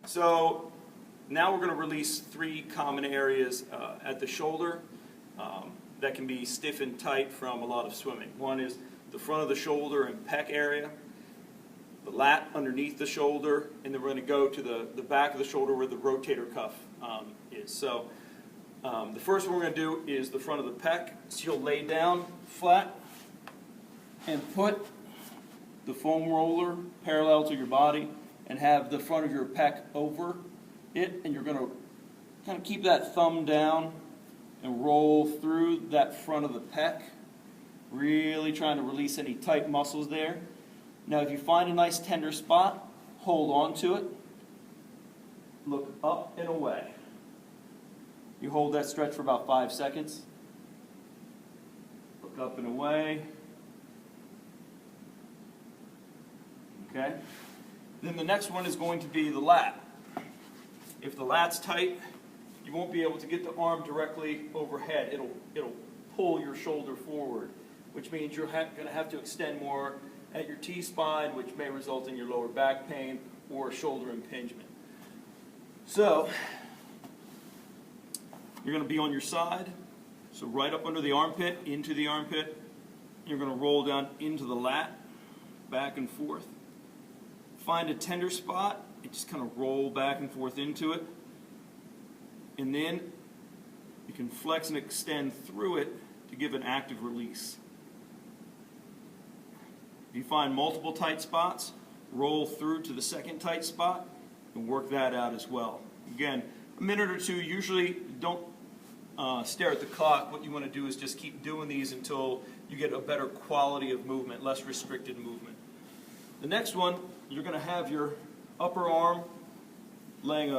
So now we're going to release three common areas at the shoulder that can be stiff and tight from a lot of swimming. One is the front of the shoulder and pec area, the lat underneath the shoulder, and then we're going to go to the back of the shoulder where the rotator cuff is. So the first one we're going to do is the front of the pec. So you'll lay down flat and put the foam roller parallel to your body and have the front of your pec over it, and you're going to kind of keep that thumb down and roll through that front of the pec, really trying to release any tight muscles there. Now if you find a nice tender spot, hold on to it, look up and away. You hold that stretch for about 5 seconds, look up and away. Okay? Then the next one is going to be the lat. If the lat's tight, you won't be able to get the arm directly overhead. It'll pull your shoulder forward, which means you're going to have to extend more at your T-spine, which may result in your lower back pain or shoulder impingement. So you're going to be on your side, so right up under the armpit, into the armpit. You're going to roll down into the lat, back and forth. Find a tender spot and just kind of roll back and forth into it. And then you can flex and extend through it to give an active release. If you find multiple tight spots, roll through to the second tight spot and work that out as well. Again, a minute or two. Usually don't stare at the clock. What you want to do is just keep doing these until you get a better quality of movement, less restricted movement. The next one, you're going to have your upper arm laying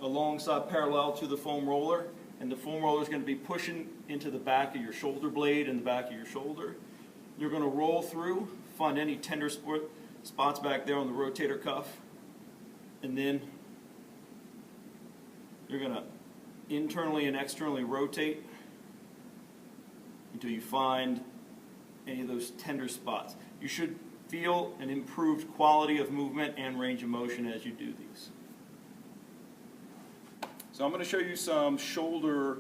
alongside parallel to the foam roller, and the foam roller is going to be pushing into the back of your shoulder blade and the back of your shoulder. You're going to roll through, find any tender spots back there on the rotator cuff, and then you're going to internally and externally rotate until you find any of those tender spots. You should feel an improved quality of movement and range of motion as you do these. So I'm going to show you some shoulder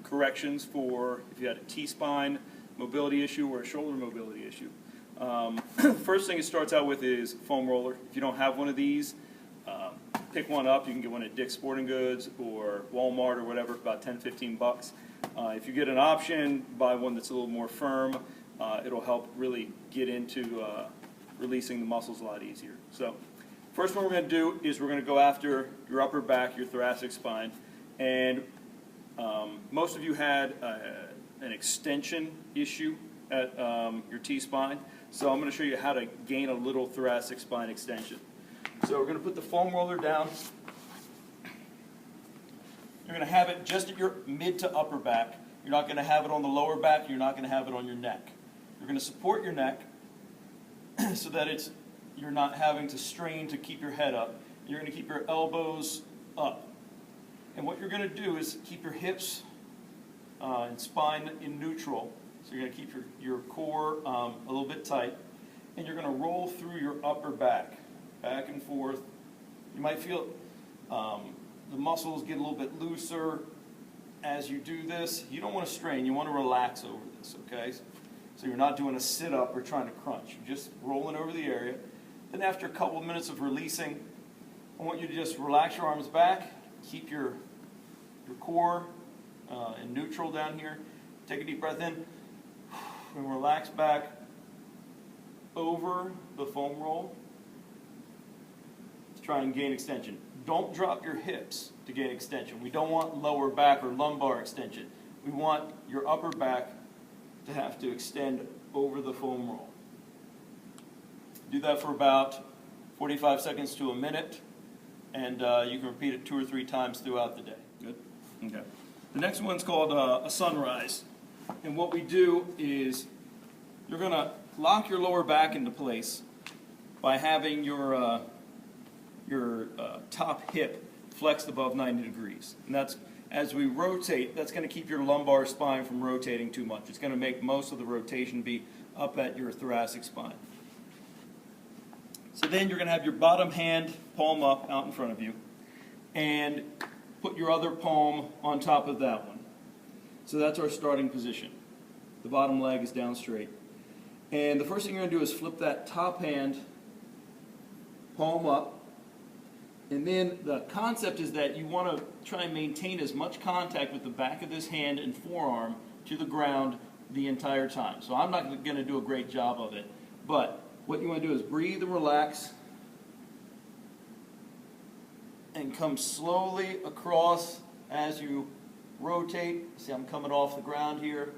corrections for if you had a T-spine mobility issue or a shoulder mobility issue. First thing it starts out with is foam roller. If you don't have one of these, pick one up. You can get one at Dick's Sporting Goods or Walmart or whatever for about 10, 15 bucks. If you get an option, buy one that's a little more firm. It'll help really get into releasing the muscles a lot easier. So first one we're going to do is we're going to go after your upper back, your thoracic spine. And most of you had an extension issue at your T-spine. So I'm going to show you how to gain a little thoracic spine extension. So we're going to put the foam roller down. You're going to have it just at your mid to upper back. You're not going to have it on the lower back. You're not going to have it on your neck. You're going to support your neck so that you're not having to strain to keep your head up. You're going to keep your elbows up. And what you're going to do is keep your hips and spine in neutral. So you're going to keep your core a little bit tight. And you're going to roll through your upper back and forth. You might feel the muscles get a little bit looser as you do this. You don't want to strain. You want to relax over this, okay? So you're not doing a sit-up or trying to crunch. You're just rolling over the area. Then after a couple of minutes of releasing, I want you to just relax your arms back, keep your core in neutral down here. Take a deep breath in, and relax back over the foam roll to try and gain extension. Don't drop your hips to gain extension. We don't want lower back or lumbar extension. We want your upper back to have to extend over the foam roll. Do that for about 45 seconds to a minute, and you can repeat it 2 or 3 times throughout the day. Good? Okay. The next one's called a sunrise. And what we do is you're going to lock your lower back into place by having your top hip flexed above 90 degrees. And that's, as we rotate, that's going to keep your lumbar spine from rotating too much. It's going to make most of the rotation be up at your thoracic spine. So So then you're going to have your bottom hand palm up out in front of you, and put your other palm on top of that one. So that's our starting position. The bottom leg is down straight. And the first thing you're going to do is flip that top hand, palm up. And then the concept is that you want to try and maintain as much contact with the back of this hand and forearm to the ground the entire time. So I'm not going to do a great job of it. But what you want to do is breathe and relax and come slowly across as you rotate. See, I'm coming off the ground here.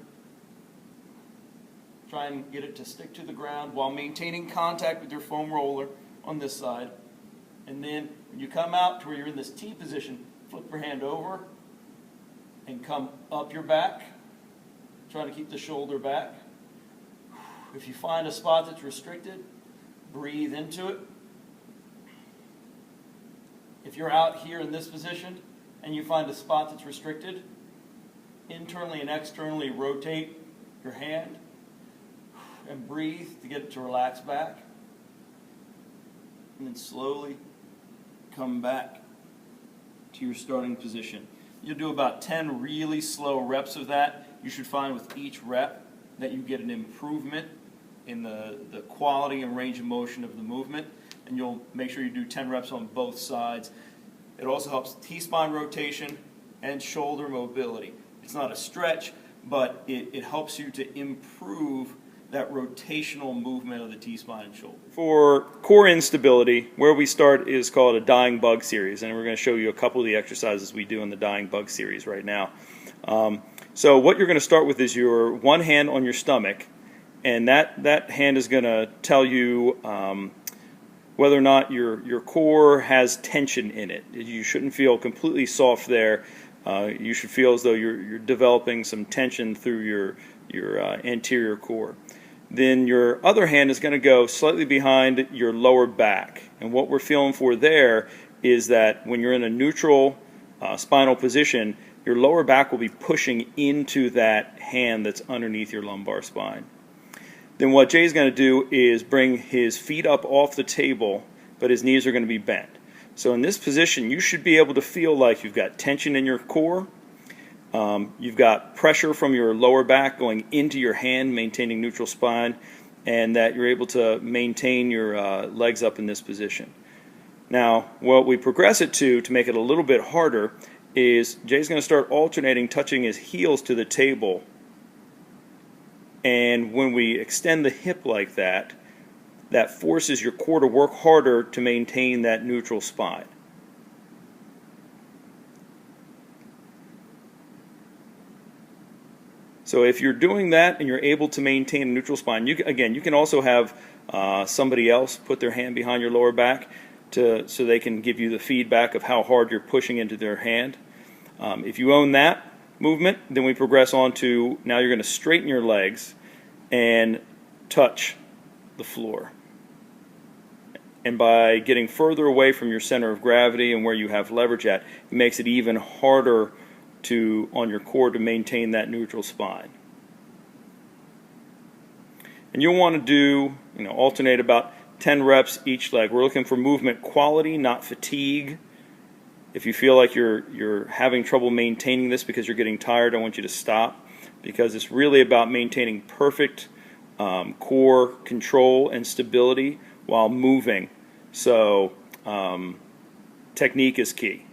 Try and get it to stick to the ground while maintaining contact with your foam roller on this side. And then when you come out to where you're in this T position, flip your hand over and come up your back, trying to keep the shoulder back. If you find a spot that's restricted, breathe into it. If you're out here in this position and you find a spot that's restricted, internally and externally rotate your hand and breathe to get it to relax back. And then slowly come back to your starting position. You'll do about 10 really slow reps of that. You should find with each rep that you get an improvement in the quality and range of motion of the movement, and you'll make sure you do 10 reps on both sides. It also helps T-spine rotation and shoulder mobility. It's not a stretch, but it helps you to improve that rotational movement of the T-spine and shoulder. For core instability, where we start is called a dying bug series, and we're going to show you a couple of the exercises we do in the dying bug series right now. So what you're going to start with is your one hand on your stomach, and that hand is going to tell you whether or not your core has tension in it. You shouldn't feel completely soft there. You should feel as though you're developing some tension through your anterior core. Then your other hand is going to go slightly behind your lower back. And what we're feeling for there is that when you're in a neutral spinal position, your lower back will be pushing into that hand that's underneath your lumbar spine. Then what Jay's going to do is bring his feet up off the table, but his knees are going to be bent. So in this position, you should be able to feel like you've got tension in your core. You've got pressure from your lower back going into your hand, maintaining neutral spine, and that you're able to maintain your legs up in this position. Now, what we progress it to make it a little bit harder is Jay's going to start alternating, touching his heels to the table. And when we extend the hip like that, that forces your core to work harder to maintain that neutral spine. So if you're doing that and you're able to maintain a neutral spine, you can also have somebody else put their hand behind your lower back so they can give you the feedback of how hard you're pushing into their hand. If you own that movement, then we progress on to, now you're going to straighten your legs and touch the floor. And by getting further away from your center of gravity and where you have leverage at, it makes it even harder on your core to maintain that neutral spine. And you'll want to do, alternate about 10 reps each leg. We're looking for movement quality, not fatigue. If you feel like you're having trouble maintaining this because you're getting tired, I want you to stop, because it's really about maintaining perfect core control and stability while moving. So technique is key.